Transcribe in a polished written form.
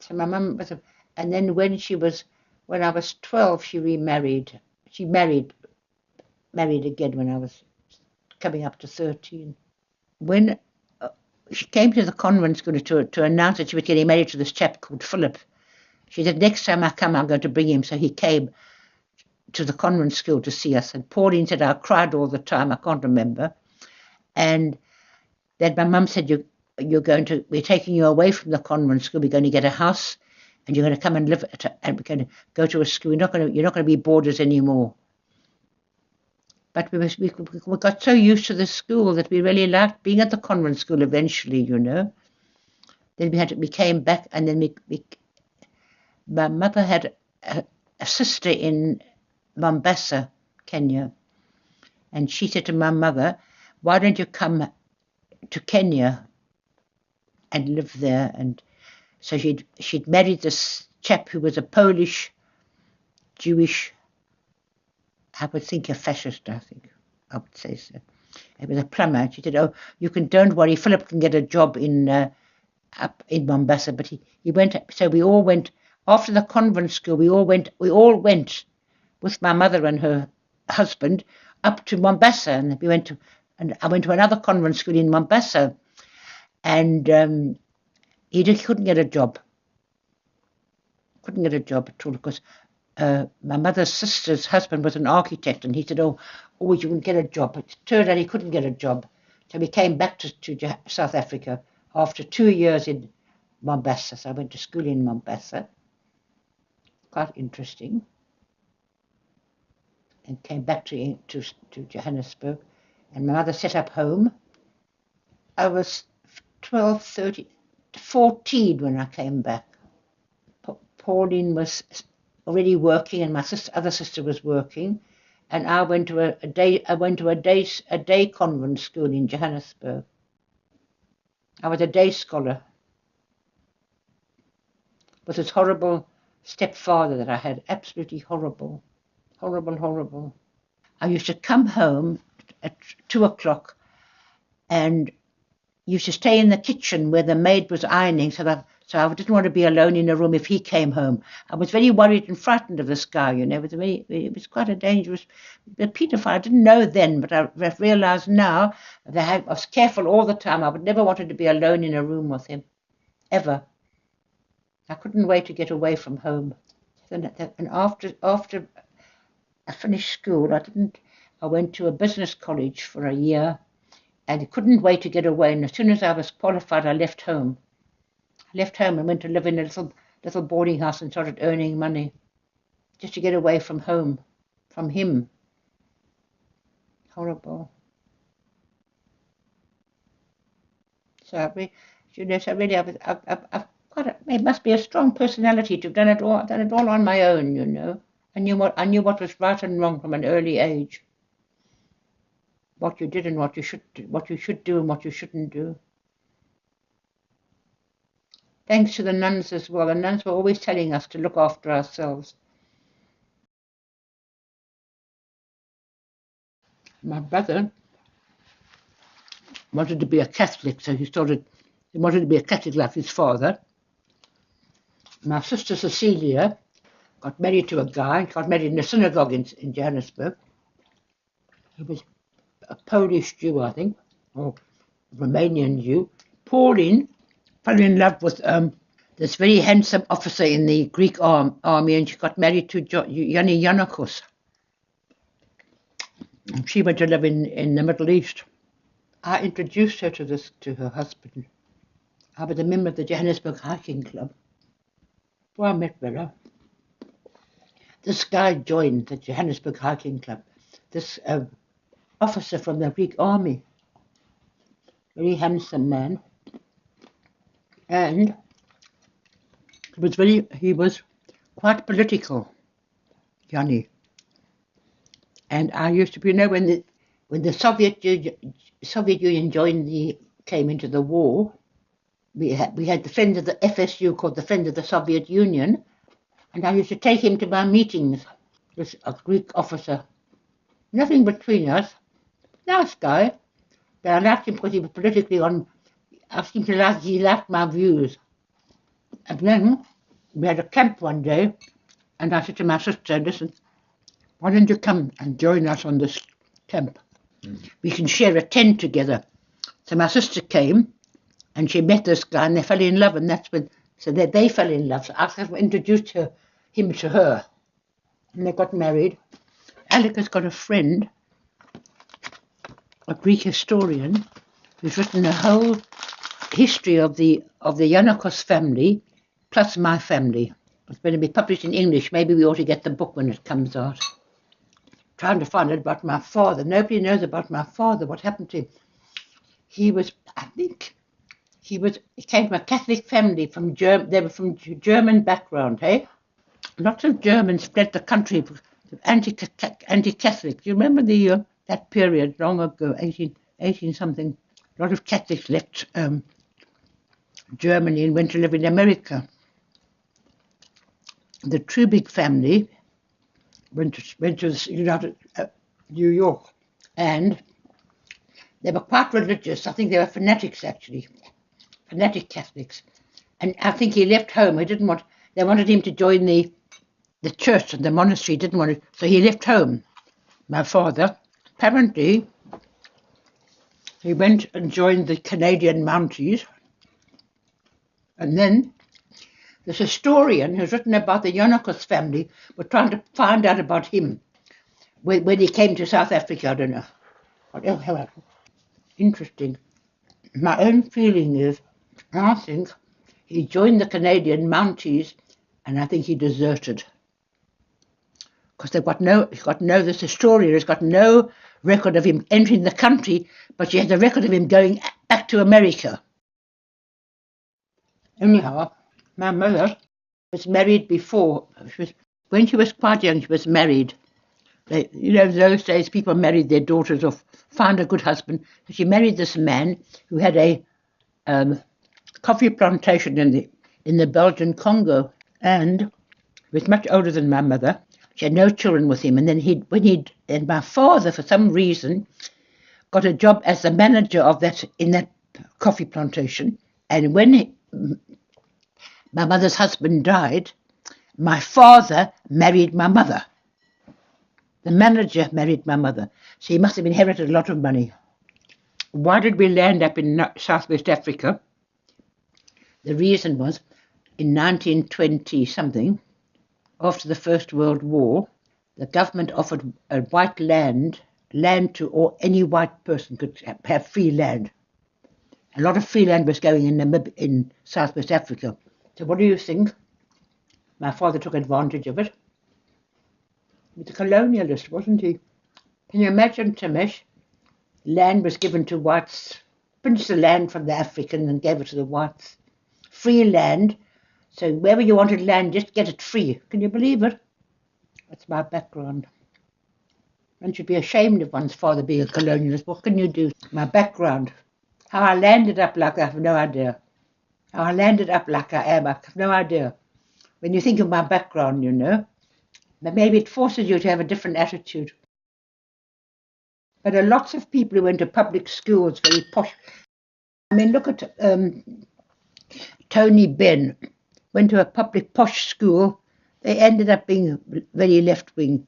So my mum was, and then when I was 12, she remarried. She married again when I was coming up to 13. When she came to the convent school to announce that she was getting married to this chap called Philip, she said, next time I come, I'm going to bring him. So he came to the convent school to see us. And Pauline said, I cried all the time. I can't remember. And then my mum said, we're taking you away from the convent school. We're going to get a house and you're going to come and live and we're going to go to a school. You're not going to be boarders anymore. But we got so used to the school that we really liked being at the convent school eventually, you know. Then we came back, and then my mother had a sister in Mombasa, Kenya. And she said to my mother, why don't you come to Kenya and live there? And so she'd married this chap who was a Polish, Jewish, I would think a fascist, I would say so. He was a plumber. She said, oh, don't worry, Philip can get a job up in Mombasa. But he went, so we all went, after the convent school, we all went with my mother and her husband up to Mombasa. And I went to another convent school in Mombasa. And he couldn't get a job. Couldn't get a job at all because my mother's sister's husband was an architect, and he said, oh, you can get a job. It turned out he couldn't get a job. So we came back to South Africa after 2 years in Mombasa. So I went to school in Mombasa. Quite interesting. And came back to Johannesburg. And my mother set up home. I was 12, 13, 14 when I came back. Pauline was already working, and my other sister was working, and I went to a day convent school in Johannesburg. I was a day scholar. With this horrible stepfather that I had, absolutely horrible, horrible, horrible. I used to come home at 2 o'clock, and used to stay in the kitchen where the maid was ironing, so I didn't want to be alone in a room if he came home. I was very worried and frightened of this guy, you know. It was quite a dangerous pedophile. I didn't know then, but I realised now that I was careful all the time. I would never wanted to be alone in a room with him, ever. I couldn't wait to get away from home. And after I finished school, I went to a business college for a year, and I couldn't wait to get away. And as soon as I was qualified, I left home. And went to live in a little boarding house and started earning money just to get away from home, from him. Horrible. So it must be a strong personality to have done it all on my own, you know. I knew what was right and wrong from an early age. What you did and what you should do and what you shouldn't do. Thanks to the nuns as well. The nuns were always telling us to look after ourselves. My brother wanted to be a Catholic, so he wanted to be a Catholic like his father. My sister Cecilia got married to a guy, got married in a synagogue in Johannesburg. He was a Polish Jew, I think, or Romanian Jew. Pauline fell in love with this very handsome officer in the Greek army, and she got married to Yanni Yanakos. She went to live in the Middle East. I introduced her to her husband. I was a member of the Johannesburg Hiking Club. Before I met Vera, this guy joined the Johannesburg Hiking Club. This officer from the Greek army, very handsome man. And he was quite political, Yanni. And I used to, when the Soviet Union came into the war, we had the friend of the FSU called the Friend of the Soviet Union, and I used to take him to my meetings. This a Greek officer, nothing between us, nice guy, but I liked him because he was politically on. I seemed to he liked my views. And then we had a camp one day, and I said to my sister, listen, why don't you come and join us on this camp? We can share a tent together. So my sister came, and she met this guy, and they fell in love, and that's when, so they fell in love. So I introduced him to her, and they got married. Alec has got a friend, a Greek historian, who's written a whole history of the Yanakos family, plus my family. It's going to be published in English. Maybe we ought to get the book when it comes out. Trying to find out about my father. Nobody knows about my father. What happened to him? He was, I think, he came from a Catholic family from they were from German background, hey? Lots of Germans fled the country, anti-Catholic. Do you remember that period long ago, 18 something? A lot of Catholics left Germany and went to live in America. The Trubig family went to New York, and they were quite religious. I think they were fanatics, actually, fanatic Catholics. And I think he left home. They wanted him to join the church and the monastery. Didn't want it, so he left home. My father, apparently, he went and joined the Canadian Mounties, and then this historian who's written about the Yanakos family was trying to find out about him when he came to South Africa. I don't know. However, interesting. My own feeling is, I think he joined the Canadian Mounties, and I think he deserted. Because this historian has got no record of him entering the country, but she has a record of him going back to America. Anyhow, my mother was married before. When she was quite young, she was married. Those days people married their daughters or found a good husband. She married this man who had a coffee plantation in the Belgian Congo, and he was much older than my mother. She had no children with him, and then my father, for some reason, got a job as the manager in that coffee plantation. And when my mother's husband died, my father married my mother. The manager married my mother, so he must have inherited a lot of money. Why did we land up in Southwest Africa? The reason was, in 1920-something, after the First World War, the government offered a white land to any white person could have free land. A lot of free land was going in Southwest Africa. So what do you think? My father took advantage of it. He was a colonialist, wasn't he? Can you imagine, Tamesh? Land was given to whites, pinched the land from the Africans and gave it to the whites. Free land. So wherever you wanted land, just get it free. Can you believe it? That's my background. One should be ashamed of one's father being a colonialist. What can you do? My background. How I landed up like that, I have no idea. How I landed up like I am, I have no idea. When you think of my background, but maybe it forces you to have a different attitude. But there are lots of people who went to public schools, very posh. I mean, look at Tony Benn. Went to a public posh school. They ended up being very left-wing.